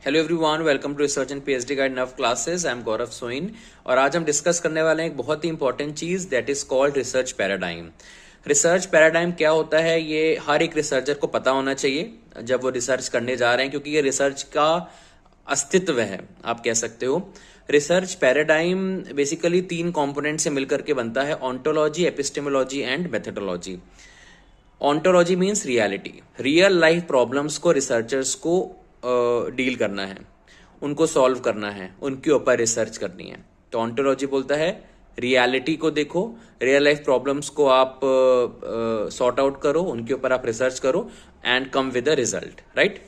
Hello everyone, welcome to research and PhD guide now classes. I am Gaurav Soin और आज हम discuss करने वाले हैं एक बहुत ही इंपॉर्टेंट चीज that is called research paradigm. Research paradigm क्या होता है, ये हर एक रिसर्चर को पता होना चाहिए जब वो रिसर्च करने जा रहे हैं, क्योंकि ये रिसर्च का अस्तित्व है, आप कह सकते हो। रिसर्च पैराडाइम बेसिकली 3 कंपोनेंट से मिलकर के बनता है: ontology, epistemology and methodology. Ontology means reality, real life problems को रिसर्चर्स को डील करना है, उनको सॉल्व करना है, उनके ऊपर रिसर्च करनी है। तो ऑन्टोलॉजी बोलता है रियलिटी को देखो, रियल लाइफ प्रॉब्लम्स को आप सॉर्ट आउट करो, उनके ऊपर आप रिसर्च करो and come with a result, right.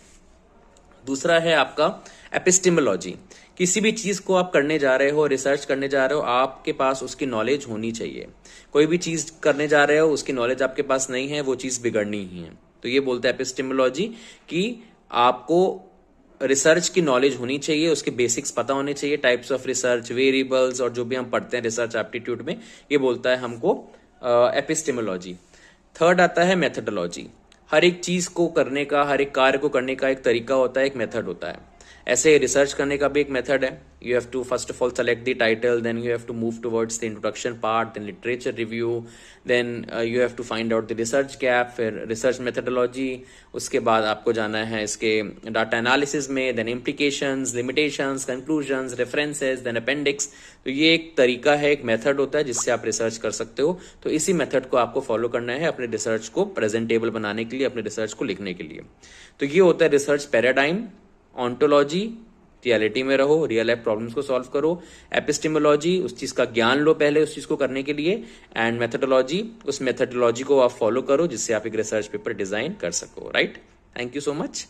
दूसरा है आपका एपिस्टेमोलॉजी। किसी भी चीज को आप करने जा रहे हो, रिसर्च करने जा रहे हो, आपके पास उसकी नॉलेज होनी चाहिए। कोई भी चीज करने जा रहे हो, उसकी नॉलेज आपके पास नहीं है, वो चीज बिगड़नी ही है। तो ये बोलता है एपिस्टेमोलॉजी कि आपको रिसर्च की नॉलेज होनी चाहिए, उसके बेसिक्स पता होने चाहिए, टाइप्स ऑफ रिसर्च, वेरिएबल्स और जो भी हम पढ़ते हैं रिसर्च एप्टीट्यूड में, ये बोलता है हमको एपिस्टेमोलॉजी। थर्ड आता है मेथडोलॉजी। हर एक चीज को करने का, हर एक कार्य को करने का एक तरीका होता है, एक मेथड होता है। ऐसे रिसर्च करने का भी एक मेथड है। You have to first of all select the title, then you have to move towards the introduction part, then literature review, then you have to find out the research gap, फिर research methodology. उसके बाद आपको जाना है इसके data analysis में, then implications, limitations, conclusions, references, then appendix. तो ये एक तरीका है, एक मेथड होता है जिससे आप रिसर्च कर सकते हो। तो इसी मेथड को आपको फॉलो करना है अपने रिसर्च को प्रेजेंटेबल बनाने के लिए, अपने रिसर्च को लिखने के लिए। तो ये होता है रिसर्च पैराडाइम। ऑन्टोलॉजी, रियलिटी में रहो, रियल लाइफ प्रॉब्लम्स को सॉल्व करो। एपिस्टेमोलॉजी, उस चीज का ज्ञान लो पहले उस चीज को करने के लिए। एंड मेथडोलॉजी, उस मेथडोलॉजी को आप फॉलो करो जिससे आप एक रिसर्च पेपर डिजाइन कर सको, right. Thank you so much.